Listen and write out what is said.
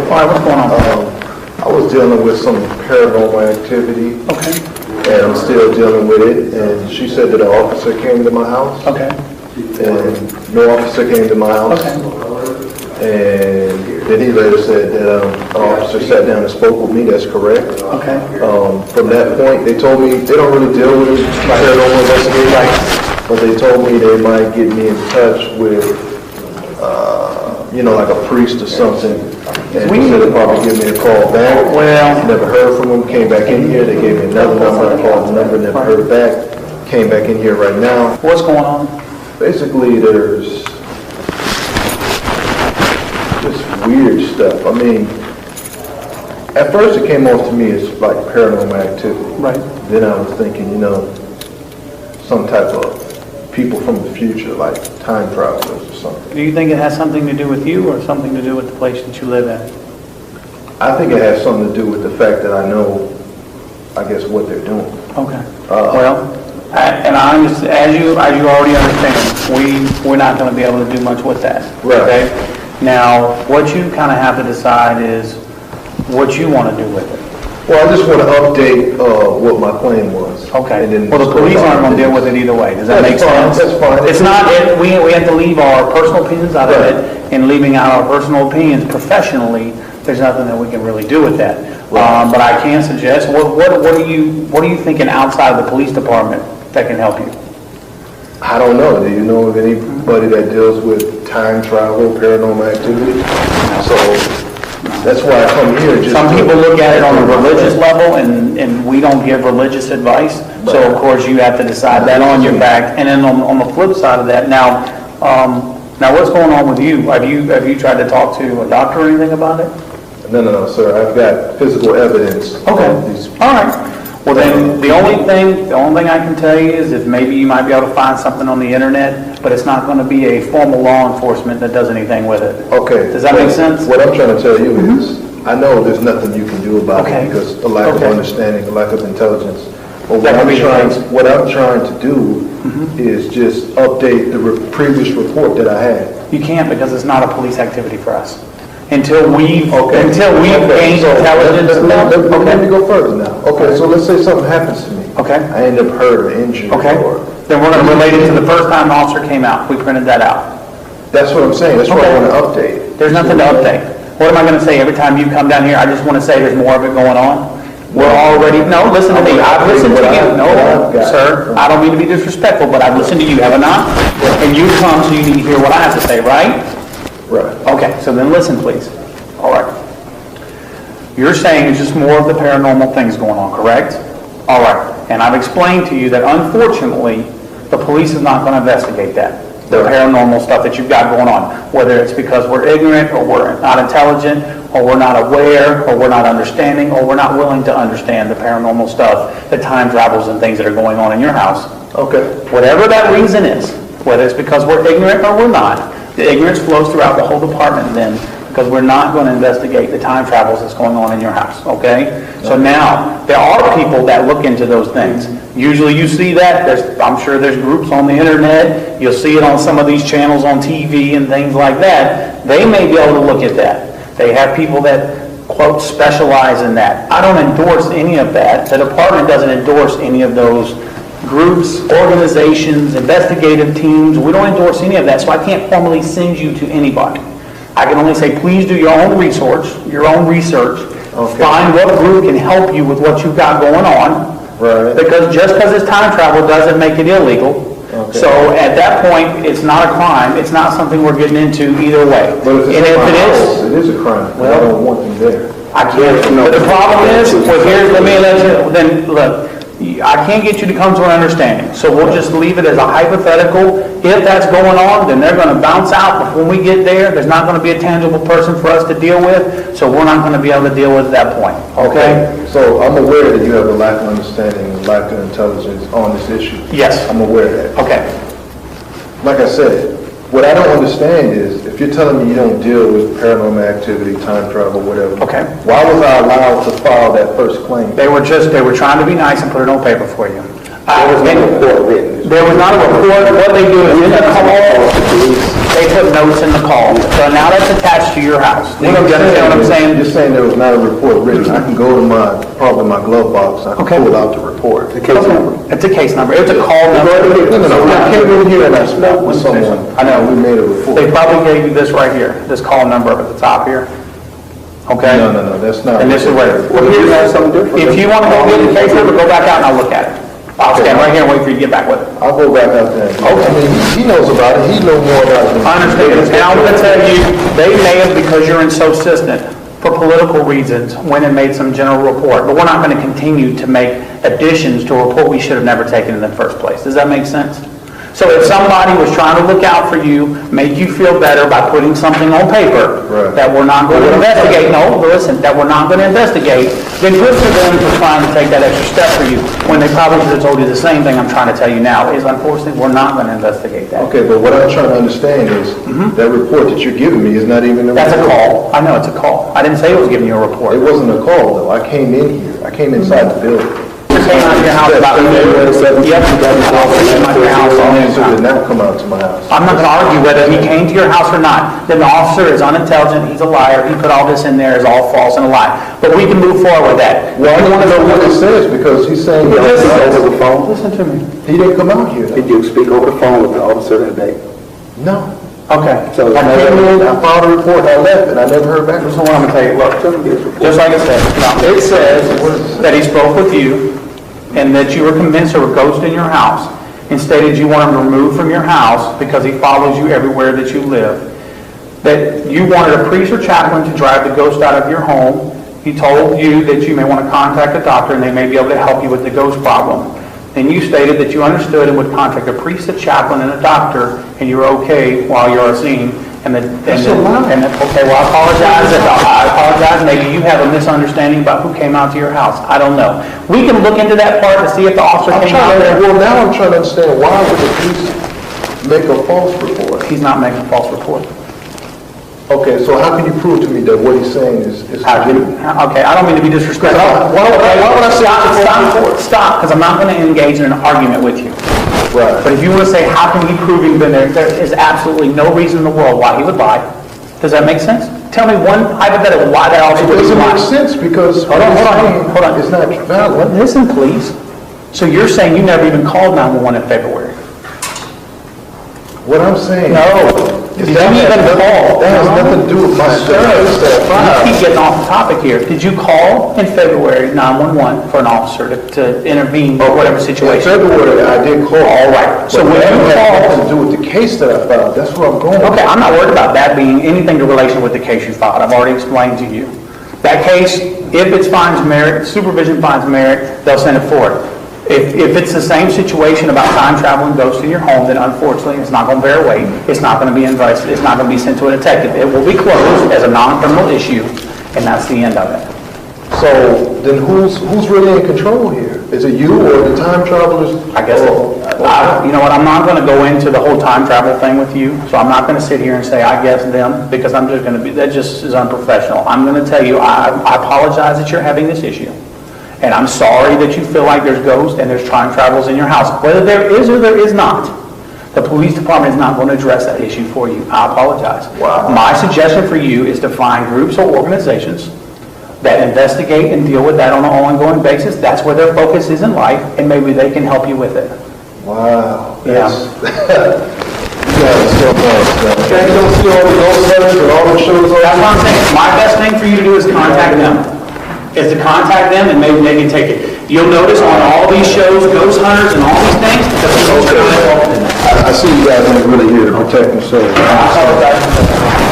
All right, what's going on? I was dealing with some paranormal activity, Okay. and I'm still dealing with it. And she said that an officer came to my house, Okay. and no officer came to my house. Okay. And then he later said that an officer sat down and spoke with me. That's correct. Okay. From that point, they told me they don't really deal with paranormal investigators, but they told me they might get me in touch with, like a priest or something. And he said they'd probably give me a call back. Well, Never heard from them. Came back in here. They gave me another number. I called the number. Never heard back. Came back in here right now. what's going on? Basically, there's just weird stuff. I mean, at first it came off to me as like paranormal activity. Right. Then I was thinking, some type of people from the future, like time travelers or something. Do you think it has something to do with you or something to do with the place that you live in? I think it has something to do with the fact that I know, I guess, what they're doing. Okay. And as you already understand, we're not going to be able to do much with that. Right. Okay? Now, what you kind of have to decide is what you want to do with it. Well, I just want to update what my plan was. Okay. And then Well, the police aren't going to deal with it either way. Does that make sense? That's fine. It's not, we have to leave our personal opinions out of it, and leaving out our personal opinions professionally, there's nothing that we can really do with that. But I can suggest, what are you thinking outside of the police department that can help you? I don't know. Do you know of anybody that deals with time travel, paranormal activity? So that's why I come here. Some people look at it on a religious level, and we don't give religious advice. So of course you have to decide that on your back. And then on the flip side of that, now what's going on with you? Have you tried to talk to a doctor or anything about it? No, sir. I've got physical evidence. Okay. Of these. All right. Well, then the only thing I can tell you is if maybe you might be able to find something on the internet, but it's not going to be a formal law enforcement that does anything with it. Okay. Does that make sense? What I'm trying to tell you is, I know there's nothing you can do about Okay. it because a lack of understanding, a lack of intelligence. But That could be the case. what I'm trying to do is just update the previous report that I had. You can't because it's not a police activity for us. Until we've gained So, intelligence. Let me go further now. Okay, so let's say something happens to me. Okay. I end up hurt or injured. Okay. Then we're going to relate it to the first time the officer came out. We printed that out. That's what I'm saying. That's what I want to update. There's nothing to update. What am I going to say every time you come down here? I just want to say there's more of it going on. No, listen to me. I've listened to you. No, sir, I don't mean to be disrespectful, but I've listened to you, have I not? And you come, so you need to hear what I have to say, right? Right. Okay, so then listen, please. All right. You're saying it's just more of the paranormal things going on, correct? All right. And I've explained to you that unfortunately, the police is not going to investigate that. The paranormal stuff that you've got going on. Whether it's because we're ignorant, or we're not intelligent, or we're not aware, or we're not understanding, or we're not willing to understand the paranormal stuff, the time travels and things that are going on in your house. Okay. Whatever that reason is, whether it's because we're ignorant or we're not, the ignorance flows throughout the whole department then, because we're not going to investigate the time travels that's going on in your house, okay? So now, there are people that look into those things. Usually you see that, I'm sure there's groups on the internet, you'll see it on some of these channels on TV and things like that. They may be able to look at that. They have people that, quote, specialize in that. I don't endorse any of that. The department doesn't endorse any of those groups, organizations, investigative teams. We don't endorse any of that, so I can't formally send you to anybody. I can only say, please do your own research, find what group can help you with what you've got going on, Right. because just because it's time travel doesn't make it illegal. Okay. So at that point, it's not a crime, it's not something we're getting into either way. But if it's And in if my it house, is, it is a crime. Well, I don't want them there. I can't, but the problem is, well, let me let you, then, look, I can't get you to come to an understanding, so we'll just leave it as a hypothetical. If that's going on, then they're going to bounce out, but when we get there, there's not going to be a tangible person for us to deal with, so we're not going to be able to deal with at that point, okay? So I'm aware that you have a lack of understanding and lack of intelligence on this issue. Yes. I'm aware of that. Okay. Like I said, what I don't understand is, if you're telling me you don't deal with paranormal activity, time travel, whatever, Okay. why was I allowed to file that first claim? They were trying to be nice and put it on paper for you. There was no report written. There was not a report. What they do is in the call, they they put notes in the call. So now that's attached to your house. Do you understand what I'm saying? You're saying there was not a report written. I can go to probably my glove box, I can Okay. pull out the report. The case number. It's a case number. It's a call number. No, I came in here and I spoke with someone. I know. We made a report. They probably gave you this right here, this call number up at the top here. Okay? No, that's not. And this is where, Well, here's something different. if you want to go get the case number, go back out and I'll look at it. I'll stand right here and wait for you to get back with it. I'll go back out there. Okay. I mean, he knows about it, he knows more about it. I understand. And I'm going to tell you, they may have, because you're insubsistent, for political reasons, went and made some general report. But we're not going to continue to make additions to a report we should have never taken in the first place. Does that make sense? So if somebody was trying to look out for you, make you feel better by putting something on paper Right. that we're not going to investigate, no, listen, that we're not going to investigate, then good for them for trying to take that extra step for you, when they probably should have told you the same thing I'm trying to tell you now, is unfortunately, we're not going to investigate that. Okay, but what I'm trying to understand is, that report that you're giving me is not even a report. That's a call. I know it's a call. I didn't say it was giving you a report. It wasn't a call, though. I came in here. I came inside the building. Just came out of your house about noon. Yep. Came out of your house all the Officer time. did not come out to my house. I'm not going to argue whether he came to your house or not. Then the officer is unintelligent, he's a liar, he put all this in there as all false and a lie. But we can move forward with that. Well, I want to know what it says, because he's saying... Listen over the phone? Listen to me. He didn't come out here. Did you speak over the phone with the officer that day? No. Okay. So- I came in, I filed a report, and I left, and I never heard back. This is what I'm going to tell you. Look, Tell me this report. just like I said, it says that he spoke with you and that you were convinced there were ghosts in your house and stated you want him removed from your house because he follows you everywhere that you live. That you wanted a priest or chaplain to drive the ghost out of your home. He told you that you may want to contact a doctor and they may be able to help you with the ghost problem. And you stated that you understood and would contact a priest, a chaplain, and a doctor, and you were okay while you were seen. That's a lie. Okay, well, I apologize. Maybe you have a misunderstanding about who came out to your house. I don't know. We can look into that part to see if the officer came out there. Well, now I'm trying to understand, why would the police make a false report? He's not making a false report. Okay, so how can you prove to me that what he's saying is How can you- legitimate? Okay, I don't mean to be disrespectful. Why would I say Stop, because I'm not going to engage in an argument with you. Right. But if you want to say, how can he prove he's been there, there is absolutely no reason in the world why he would lie. Does that make sense? Tell me one hypothetical why that officer It would doesn't lie. make sense, because Hold on. it's not valid. Listen, please. So you're saying you never even called 911 in February? What I'm saying... No. is Did that you even has call? nothing- That has nothing to do with my... You keep getting off the topic here. Did you call in February 911 for an officer to intervene or whatever In situation? February, I did call. All right. So when But that you had called... nothing to do with the case that I filed. That's where I'm going. Okay, I'm not worried about that being anything to relation with the case you filed. I've already explained to you. That case, if it finds merit, supervision finds merit, they'll send it forward. If it's the same situation about time traveling ghosts in your home, then unfortunately, it's not going to bear weight. It's not going to be invited. It's not going to be sent to a detective. It will be closed as a non-criminal issue, and that's the end of it. So then who's really in control here? Is it you or the time travelers? I guess, you know what, I'm not going to go into the whole time travel thing with you, so I'm not going to sit here and say, I guess them, because I'm just going to be, that just is unprofessional. I'm going to tell you, I apologize that you're having this issue. And I'm sorry that you feel like there's ghosts and there's time travels in your house. Whether there is or there is not, the police department is not going to address that issue for you. I apologize. Wow. My suggestion for you is to find groups or organizations that investigate and deal with that on an ongoing basis. That's where their focus is in life, and maybe they can help you with it. Wow. Yeah. You guys are so nice. Can't you don't see all the ghost letters and all the shows? That's what I'm saying. My best thing for you to do is contact them. Is to contact them and maybe they can take it. You'll notice on all these shows, ghost hunters and all these things, the police are not involved in that. I see you guys ain't really here to protect themselves. I apologize.